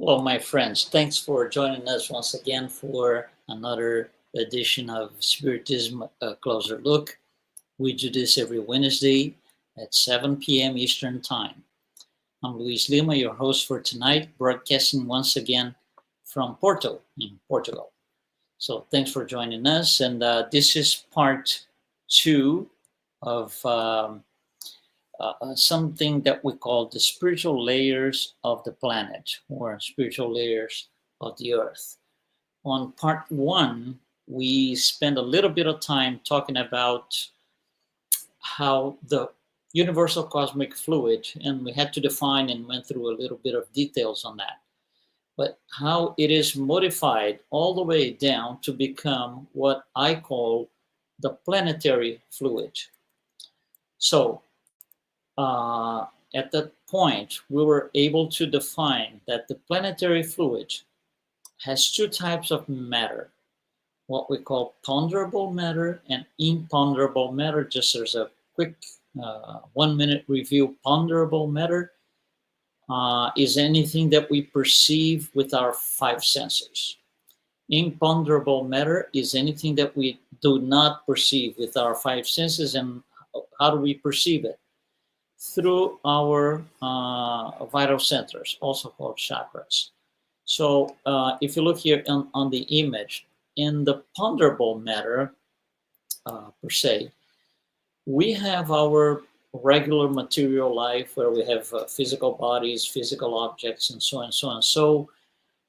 Hello, my friends. Thanks for joining us once again for another edition of Spiritism A Closer Look. We do this every Wednesday at 7 p.m. Eastern Time. I'm Luiz Lima, your host for tonight, broadcasting once again from Porto, in Portugal. So thanks for joining us. And this is part two of something that we call the spiritual layers of the planet or spiritual layers of the earth. On part one, we spent a little bit of time talking about how the universal cosmic fluid, and we had to define and went through a little bit of details on that, but how it is modified all the way down to become what I call the planetary fluid. So at that point, we were able to define that the planetary fluid has two types of matter, what we call ponderable matter and imponderable matter. Just as a quick 1 minute review, ponderable matter is anything that we perceive with our five senses. Imponderable matter is anything that we do not perceive with our five senses. And how do we perceive it? Through our vital centers, also called chakras. So if you look here on the image, in the ponderable matter, per se, we have our regular material life where we have physical bodies, physical objects, and so on and so on. So,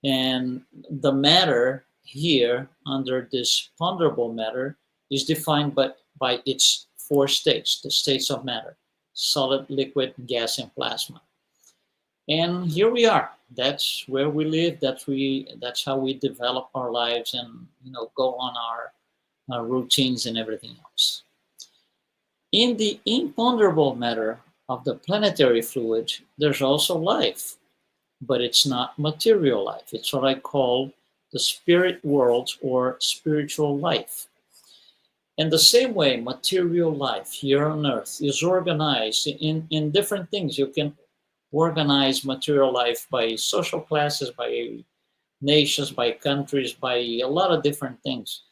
and the matter here under this ponderable matter is defined by its four states, the states of matter: solid, liquid, gas, and plasma. And here we are. That's where we live. That's how we develop our lives and go on our routines and everything else. In the imponderable matter of the planetary fluid, there's also life, but it's not material life. It's what I call the spirit world or spiritual life. In the same way, material life here on Earth is organized in different things. You can organize material life by social classes, by nations, by countries, by a lot of different things.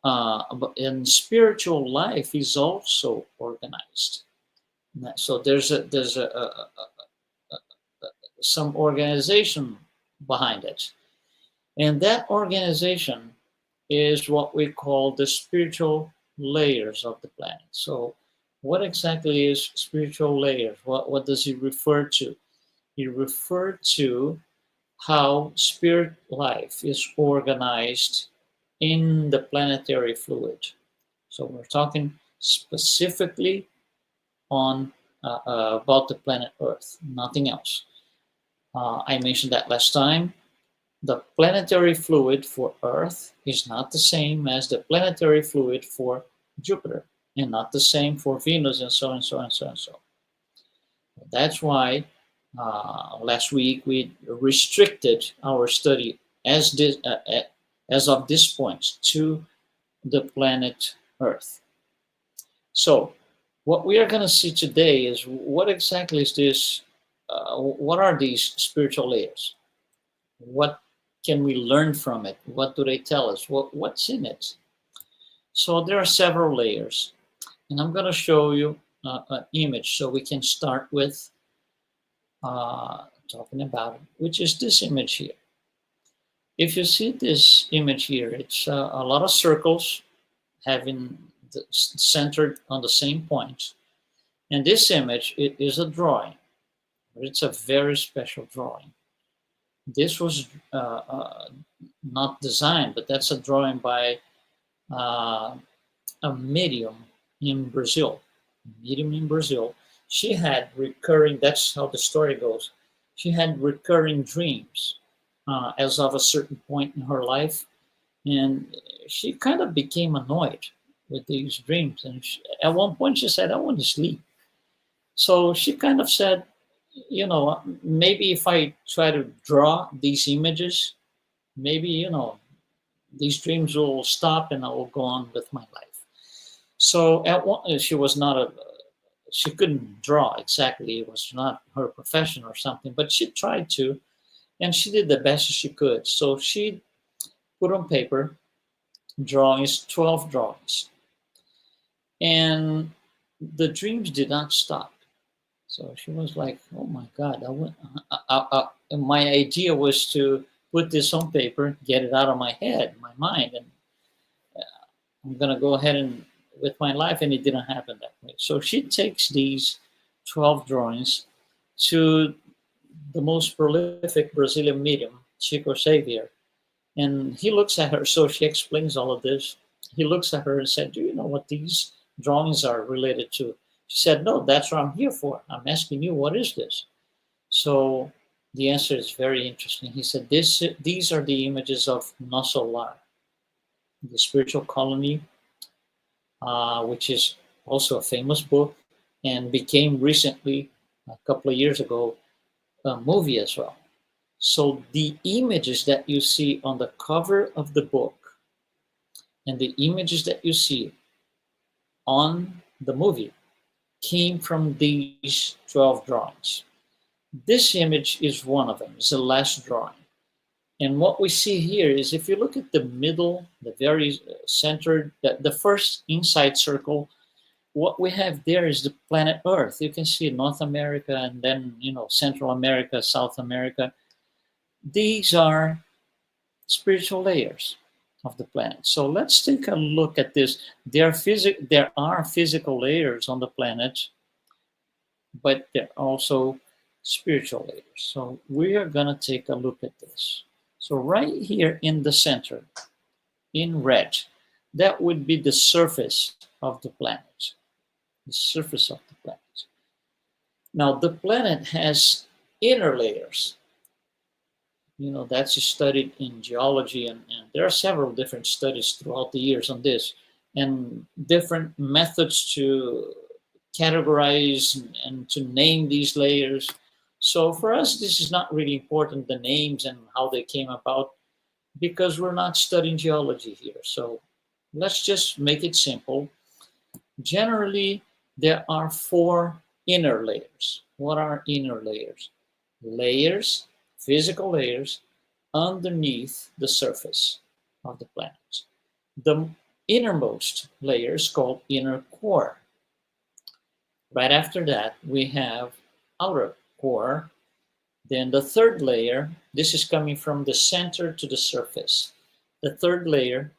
And spiritual life is also organized. So there's some organization behind it, and that organization is what we call the spiritual layers of the planet. So what exactly is spiritual layers? What does it refer to? It refers to how spirit life is organized in the planetary fluid. So we're talking specifically on about the planet Earth, nothing else. I mentioned that last time. The planetary fluid for Earth is not the same as the planetary fluid for Jupiter, and not the same for Venus, and so on and so on and so on and so on. That's why last week we restricted our study as of this point to the planet Earth. So what we are going to see today is what exactly is this, what are these spiritual layers? What can we learn from it? What do they tell us? What's in it? So there are several layers, and I'm going to show you an image so we can start with talking about it, which is this image here. If you see this image here, it's a lot of circles having centered on the same point. And this image, it is a drawing, but it's a very special drawing. This was not designed, but that's a drawing by a medium in Brazil. She had recurring, that's how the story goes. She had recurring dreams as of a certain point in her life. And she kind of became annoyed with these dreams. And at one point she said, I want to sleep. So she kind of said, maybe if I try to draw these images, maybe, these dreams will stop and I will go on with my life. So at one, she couldn't draw exactly. It was not her profession or something, but she tried to. And she did the best she could. So she put on paper drawings, 12 drawings. And the dreams did not stop. So she was like, "Oh my God!" And my idea was to put this on paper, get it out of my head, my mind, and I'm gonna go ahead and with my life. And it didn't happen that way. So she takes these 12 drawings to the most prolific Brazilian medium, Chico Xavier, and he looks at her. So she explains all of this. He looks at her and said, "Do you know what these drawings are related to?" She said, "No, that's what I'm here for. I'm asking you, what is this?" So the answer is very interesting. He said, these are the images of Nosso Lar, the spiritual colony, which is also a famous book and became recently, a couple of years ago, a movie as well. So the images that you see on the cover of the book and the images that you see on the movie came from these 12 drawings. This image is one of them. It's the last drawing. And what we see here is, if you look at the middle, the very center, the first inside circle, what we have there is the planet Earth. You can see North America and then, Central America, South America. These are spiritual layers of the planet. So let's take a look at this. There are physical layers on the planet, but there are also spiritual layers. So we are going to take a look at this. So right here in the center, in red, that would be the surface of the planet. The surface of the planet. Now the planet has inner layers. That's studied in geology, and there are several different studies throughout the years on this, and different methods to categorize and to name these layers. So for us, this is not really important, the names and how they came about, because we're not studying geology here. So let's just make it simple. Generally, there are 4 inner layers. What are inner layers? Layers, physical layers, underneath the surface of the planet. The innermost layer is called inner core. Right after that, we have outer core. Then the third layer, this is coming from the center to the surface. The third layer,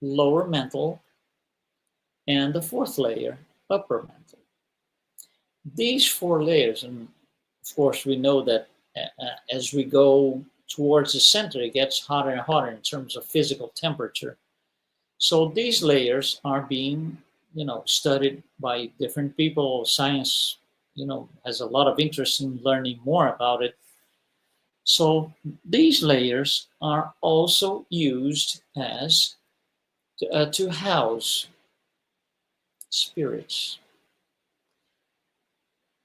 lower mantle, and the fourth layer, upper mantle. These 4 layers, and of course we know that as we go towards the center, it gets hotter and hotter in terms of physical temperature. So these layers are being, studied by different people. Science, has a lot of interest in learning more about it. So these layers are also used as to house spirits.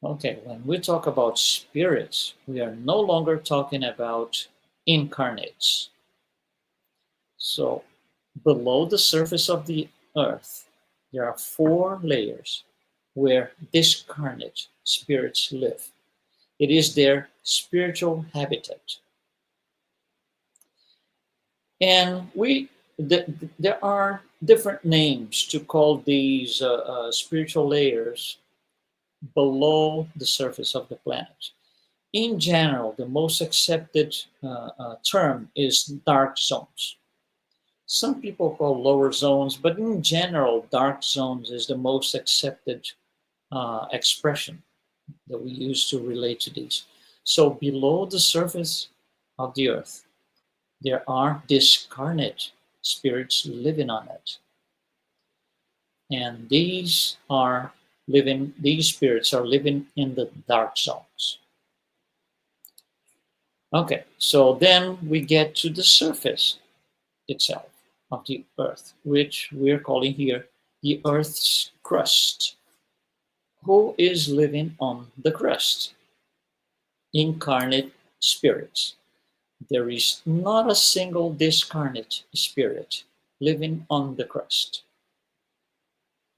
Okay, when we talk about spirits, we are no longer talking about incarnates. So below the surface of the earth, there are 4 layers where discarnate spirits live. It is their spiritual habitat. And there are different names to call these spiritual layers below the surface of the planet. In general, the most accepted term is dark zones. Some people call lower zones, but in general, dark zones is the most accepted expression that we use to relate to these. So below the surface of the earth, there are discarnate spirits living on it. And these spirits are living in the dark zones. Okay, so then we get to the surface itself of the earth, which we're calling here the earth's crust. Who is living on the crust? Incarnate spirits. There is not a single discarnate spirit living on the crust.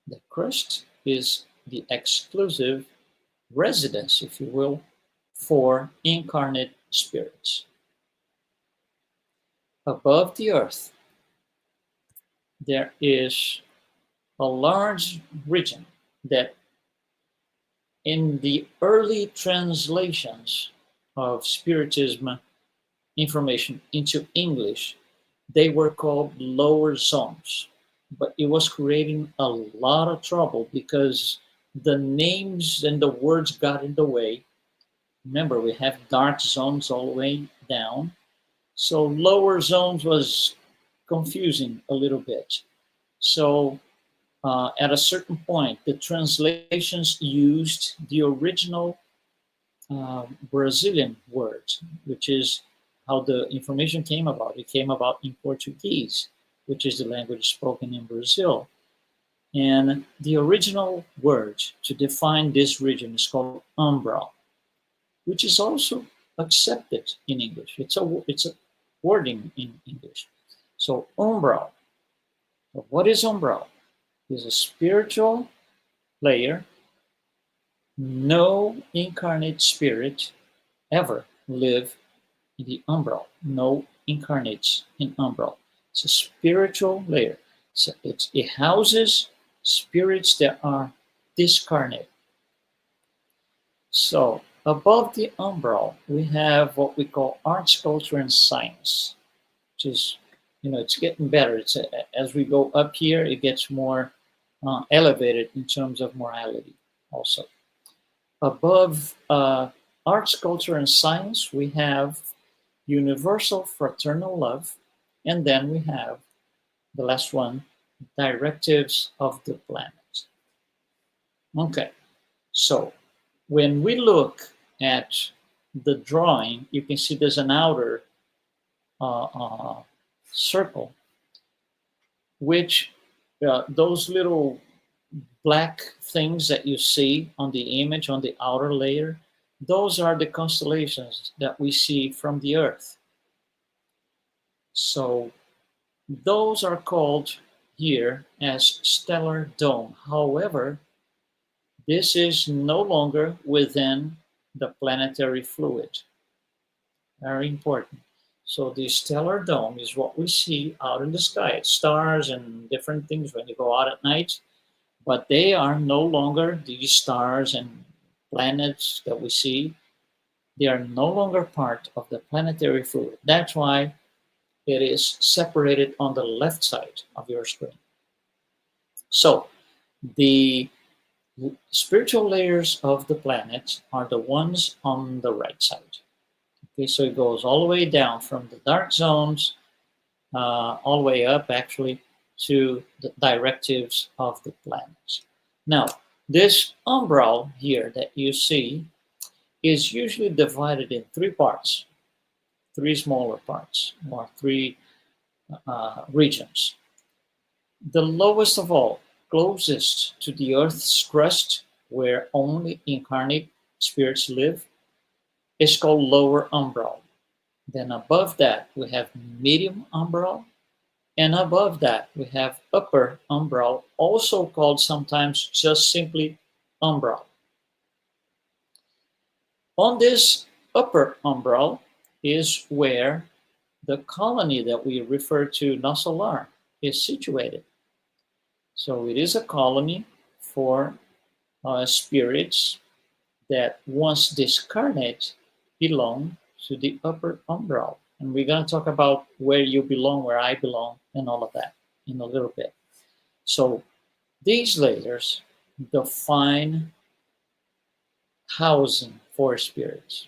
The crust is the exclusive residence, if you will, for incarnate spirits. above the earth, there is a large region that in the early translations of Spiritism information into English, they were called lower zones. But it was creating a lot of trouble because the names and the words got in the way. Remember, we have dark zones all the way down. So lower zones was confusing a little bit. So at a certain point, the translations used the original Brazilian word, which is how the information came about. It came about in Portuguese, which is the language spoken in Brazil. And the original word to define this region is called umbral, which is also accepted in English. It's a wording in English. So umbral. What is umbral? It's a spiritual layer. No incarnate spirit ever live in the umbral. No incarnates in umbral. It's a spiritual layer. So it houses spirits that are discarnate. So above the umbral, we have what we call arts, culture, and science, which is, it's getting better. As we go up here, it gets more elevated in terms of morality also. Above arts, culture, and science, we have universal fraternal love, and then we have the last one, directives of the planet. Okay, so when we look at the drawing, you can see there's an outer circle, which those little black things that you see on the image on the outer layer, those are the constellations that we see from the Earth. So those are called here as stellar dome. However, this is no longer within the planetary fluid. Very important. So the stellar dome is what we see out in the sky. It's stars and different things when you go out at night, but they are no longer these stars and planets that we see. They are no longer part of the planetary fluid. That's why it is separated on the left side of your screen. So the spiritual layers of the planet are the ones on the right side. Okay, so it goes all the way down from the dark zones, all the way up actually to the directives of the planet. Now, this umbral here that you see is usually divided in three parts, three smaller parts, or three regions. The lowest of all, closest to the Earth's crust, where only incarnate spirits live, is called lower umbral. Then above that, we have medium umbral, and above that, we have upper umbral, also called sometimes just simply umbral. On this upper umbral is where the colony that we refer to Nosolar is situated. So it is a colony for spirits that once discarnate belong to the upper umbral. And we're going to talk about where you belong, where I belong, and all of that in a little bit. So these layers define housing for spirits.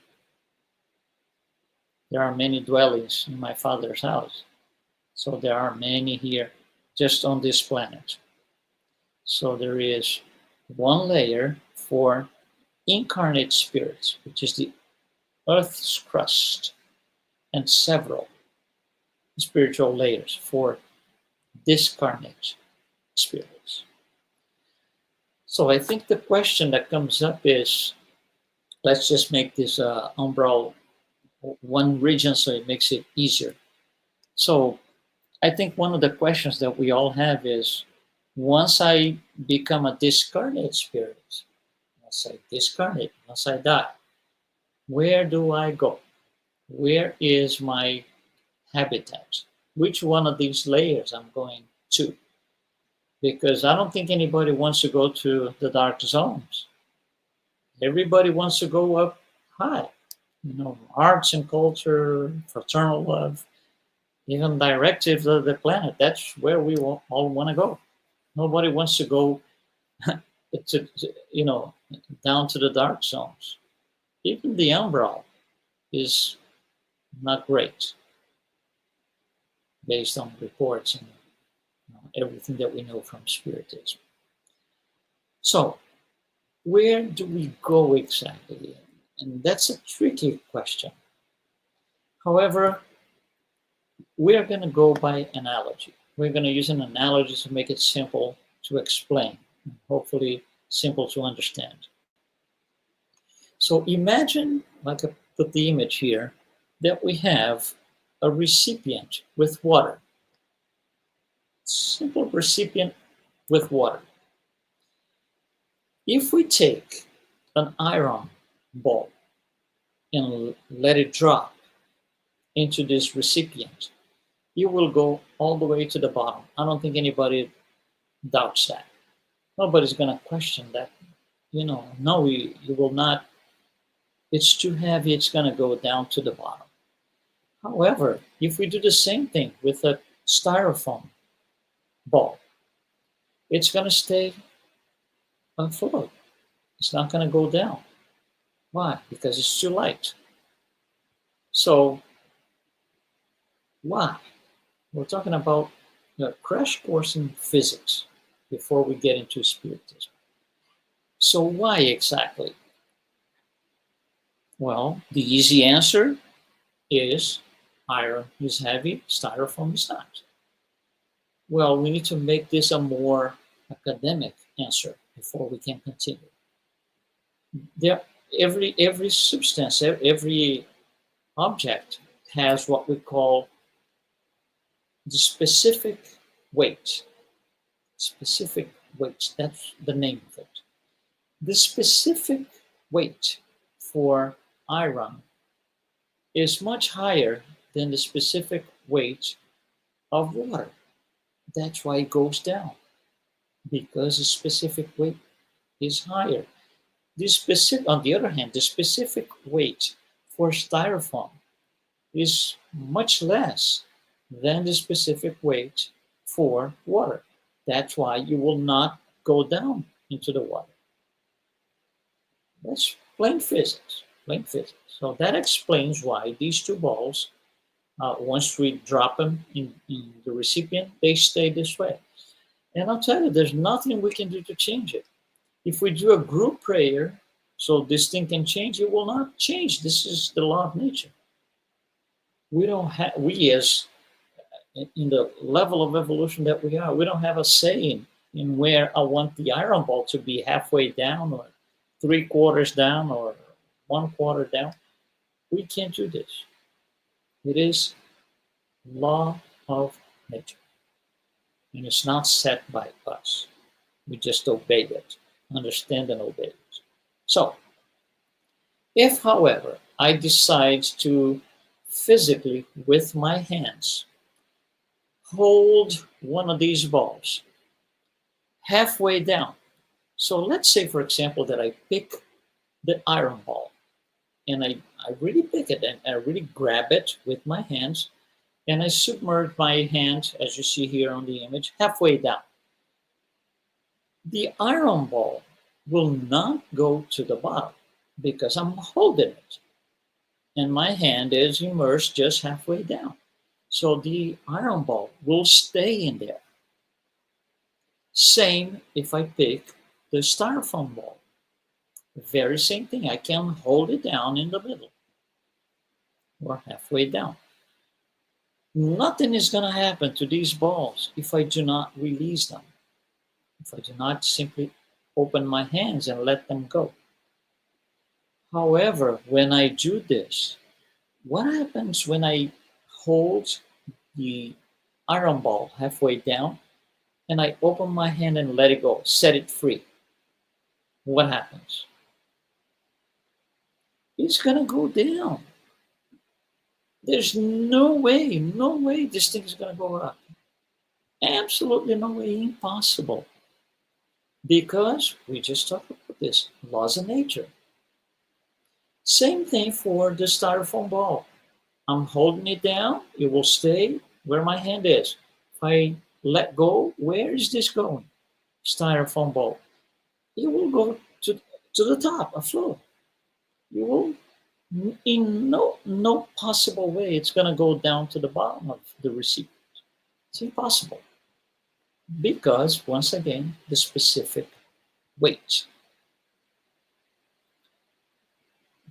There are many dwellings in my Father's house. So there are many here just on this planet. So there is one layer for incarnate spirits, which is the Earth's crust, and several spiritual layers for discarnate spirits. So I think the question that comes up is, let's just make this umbral one region so it makes it easier. So I think one of the questions that we all have is, once I become a discarnate spirit, once I die, where do I go? Where is my habitat? which one of these layers I'm going to, because I don't think anybody wants to go to the dark zones. Everybody wants to go up high, arts and culture, fraternal love, even directives of the planet. That's where we all want to go. Nobody wants to go down to the dark zones. Even the umbral is not great based on reports and everything that we know from Spiritism. So, where do we go exactly? And that's a tricky question. However, we are going to go by analogy. We're going to use an analogy to make it simple to explain, hopefully simple to understand. So imagine, like I put the image here, that we have a recipient with water. Simple recipient with water. If we take an iron ball and let it drop into this recipient, you will go all the way to the bottom. I don't think anybody doubts that. Nobody's going to question that. No, you will not. It's too heavy, it's going to go down to the bottom. However, if we do the same thing with a styrofoam ball, it's going to stay afloat. It's not going to go down. Why? Because it's too light. So, why? We're talking about a crash course in physics before we get into Spiritism. So, why exactly? Well, the easy answer is iron is heavy, styrofoam is not. Well, we need to make this a more academic answer before we can continue. Every substance, every object has what we call the specific weight. Specific weight, that's the name of it. The specific weight for iron is much higher than the specific weight of water. That's why it goes down, because the specific weight is higher. On the other hand, the specific weight for styrofoam is much less than the specific weight for water. That's why you will not go down into the water. That's plain physics, plain physics. So that explains why these two balls, once we drop them in the recipient, they stay this way. And I'll tell you, there's nothing we can do to change it. If we do a group prayer, so this thing can change, it will not change. This is the law of nature. We as in the level of evolution that we are, we don't have a say in where I want the iron ball to be, halfway down or 3/4 down or 1/4 down. We can't do this. It is law of nature. And it's not set by us. We just obey it, understand and obey it. So, if, however, I decide to physically, with my hands, hold one of these balls halfway down. So let's say, for example, that I pick the iron ball and I really pick it and I really grab it with my hands and I submerge my hand, as you see here on the image, halfway down. The iron ball will not go to the bottom because I'm holding it and my hand is immersed just halfway down. So the iron ball will stay in there. Same if I pick the styrofoam ball. Very same thing. I can hold it down in the middle or halfway down. Nothing is going to happen to these balls if I do not release them. If I do not simply open my hands and let them go. However, when I do this, what happens when I hold the iron ball halfway down and I open my hand and let it go, set it free? What happens? It's going to go down. There's no way this thing is going to go up. Absolutely no way, impossible. Because we just talked about this, laws of nature. Same thing for the styrofoam ball. I'm holding it down, it will stay where my hand is. If I let go, where is this going? Styrofoam ball. It will go to the top, afloat. You will, in no possible way, it's going to go down to the bottom of the receipt. It's impossible. Because, once again, the specific weight.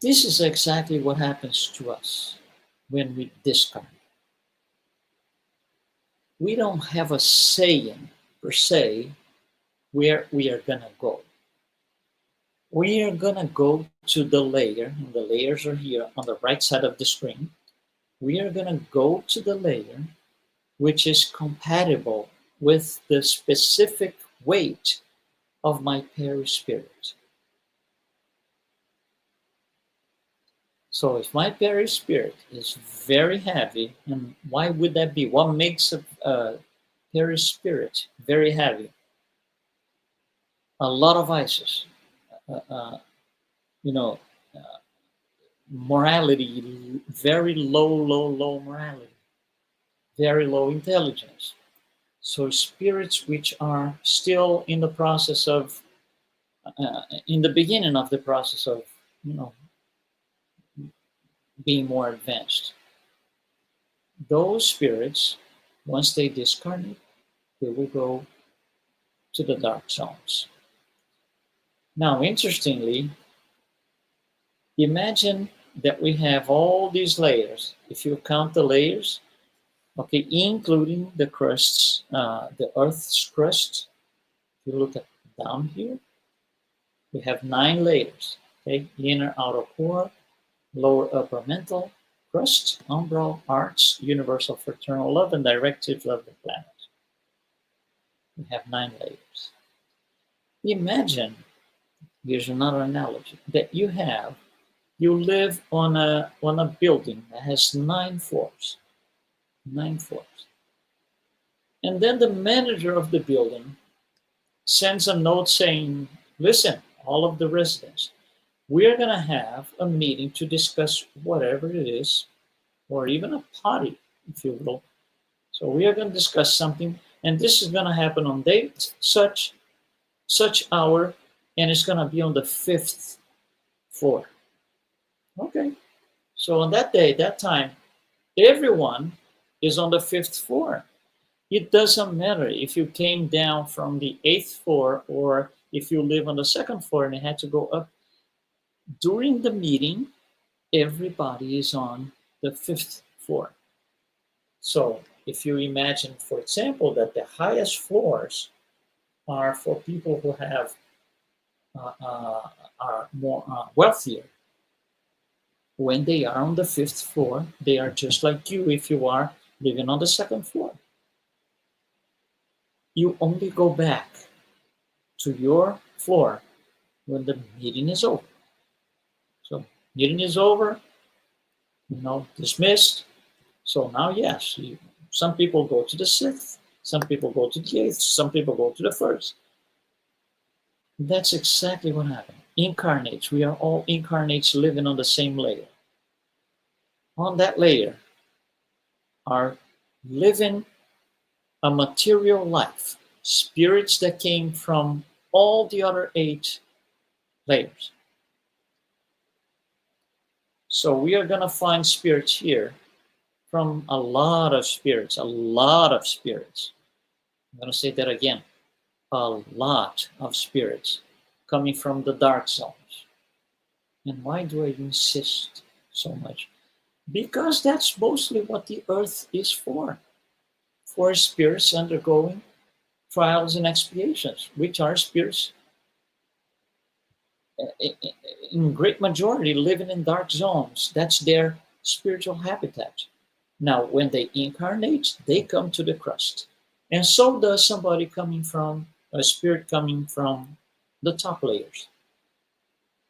This is exactly what happens to us when we discard. We don't have a saying, per se, where we are going to go. We are going to go to the layer, and the layers are here on the right side of the screen. We are going to go to the layer which is compatible with the specific weight of my perispirit. So if my perispirit is very heavy, and why would that be? What makes a perispirit very heavy? A lot of vices, uh, uh, you know, uh, morality, very low morality, very low intelligence. So spirits which are still in the process of, in the beginning of the process of, you know, being more advanced. Those spirits, once they discarnate, they will go to the dark zones. Now, interestingly, imagine that we have all these layers. If you count the layers, okay, including the crusts, the Earth's crust, if you look at down here, we have 9 layers. Okay, inner outer core, lower upper mental, crust, umbral, arts, universal fraternal love, and directive of the planet. We have 9 layers. Imagine, here's another analogy, that you live on a building that has 9 floors. 9 floors. And then the manager of the building sends a note saying, listen, all of the residents, we're going to have a meeting to discuss whatever it is, or even a party, if you will. So we are going to discuss something, and this is going to happen on date such hour, and it's going to be on the 5th floor. Okay. So on that day, that time, everyone is on the 5th floor. It doesn't matter if you came down from the 8th floor or if you live on the 2nd floor and you had to go up. During the meeting, everybody is on the 5th floor. So if you imagine, for example, that the highest floors are for people who have are more wealthier. When they are on the 5th floor, they are just like you if you are living on the 2nd floor. You only go back to your floor when the meeting is over. So meeting is over, dismissed. So now, yes, some people go to the 6th, some people go to the 8th, some people go to the 1st. That's exactly what happened. Incarnates, we are all incarnates living on the same layer. On that layer are living a material life, spirits that came from all the other 8 layers. So we are going to find spirits here from a lot of spirits, a lot of spirits. I'm going to say that again, a lot of spirits coming from the dark zones. And why do I insist so much? Because that's mostly what the earth is for spirits undergoing trials and expiations, which are spirits in great majority living in dark zones. That's their spiritual habitat. Now, when they incarnate, they come to the crust. And so does somebody coming from, a spirit coming from the top layers.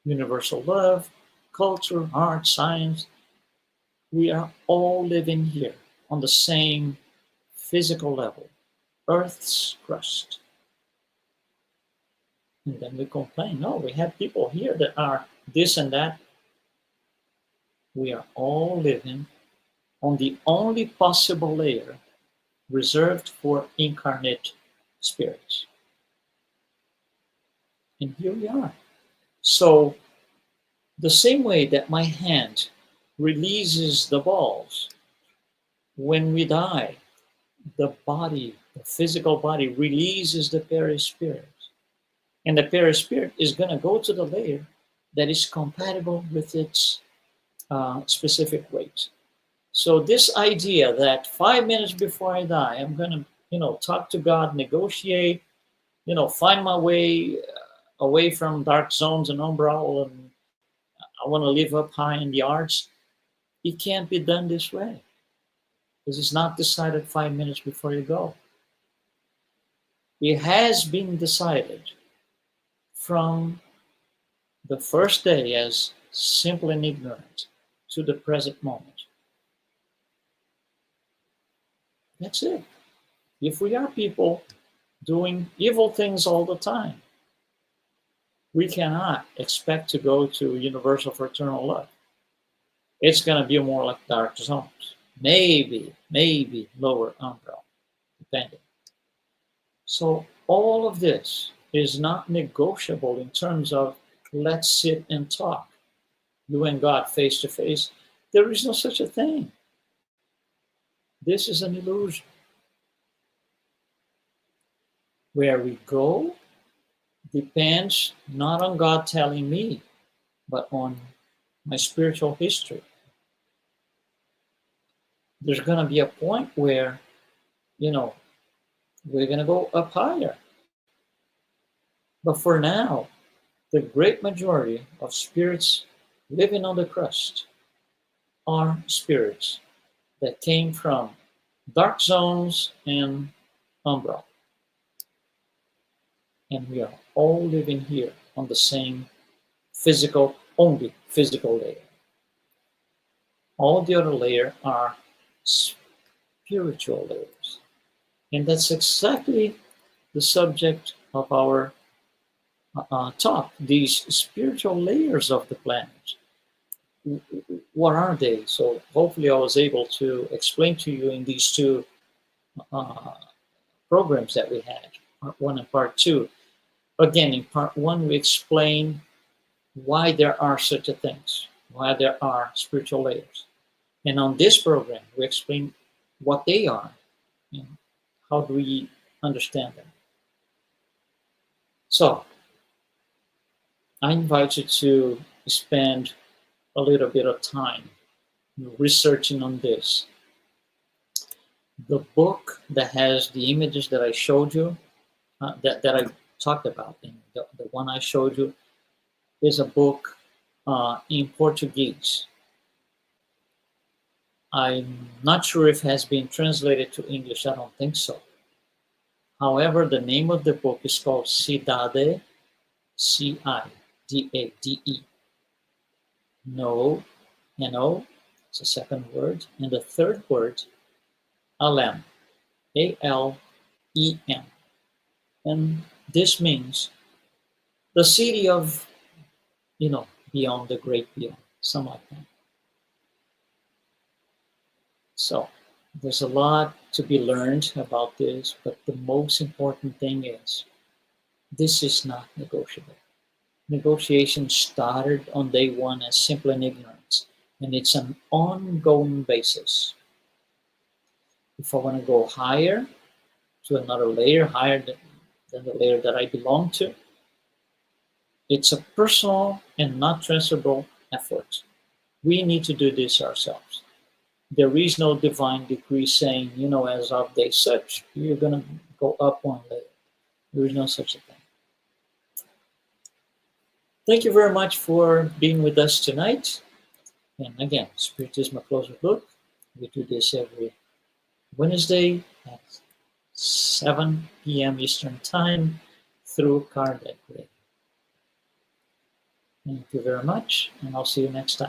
Universal love, culture, art, science. We are all living here on the same physical level, Earth's crust. And then we complain, no, we have people here that are this and that. We are all living on the only possible layer reserved for incarnate spirits. And here we are. So the same way that my hand releases the balls, when we die, the body, the physical body, releases the perispirit. And the perispirit is going to go to the layer that is compatible with its specific weight. So this idea that 5 minutes before I die, I'm going to, talk to God, negotiate, find my way away from dark zones and umbral, and I want to live up high in the arts. It can't be done this way, because it's not decided 5 minutes before you go. It has been decided from the first day as simple and ignorant to the present moment. That's it. If we are people doing evil things all the time, we cannot expect to go to universal fraternal love. It's going to be more like dark zones. Maybe lower umbral, depending. So all of this is not negotiable in terms of let's sit and talk, you and God face to face. There is no such a thing. This is an illusion. Where we go depends not on God telling me, but on my spiritual history. There's going to be a point where, we're going to go up higher. But for now, the great majority of spirits living on the crust are spirits that came from dark zones and umbral. And we are all living here on the same only physical layer. All the other layers are spiritual layers. And that's exactly the subject of our talk, these spiritual layers of the planet. What are they? So hopefully I was able to explain to you in these two programs that we had, part 1 and part 2. Again, in part 1, we explain why there are such things, why there are spiritual layers. And on this program, we explain what they are and how do we understand them. So, I invite you to spend a little bit of time researching on this. The book that has the images that I showed you, that I talked about, and the one I showed you, is a book in Portuguese. I'm not sure if it has been translated to English. I don't think so. However, the name of the book is called Cidade, C-I-D-A-D-E. No, N-O, it's a second word. And the third word, Alem, A-L-E-M. And this means the city of, beyond the great beyond, something like that. So there's a lot to be learned about this, but the most important thing is this is not negotiable. Negotiation started on day 1 as simple and ignorance, and it's an ongoing basis. If I want to go higher to another layer, higher than the layer that I belong to, it's a personal and not transferable effort. We need to do this ourselves. There is no divine decree saying, as of day such, you're going to go up 1 layer. There is no such a thing. Thank you very much for being with us tonight. And again, Spiritism, a closer look. We do this every Wednesday at 7 p.m. Eastern Time through Kardec Radio. Thank you very much, and I'll see you next time.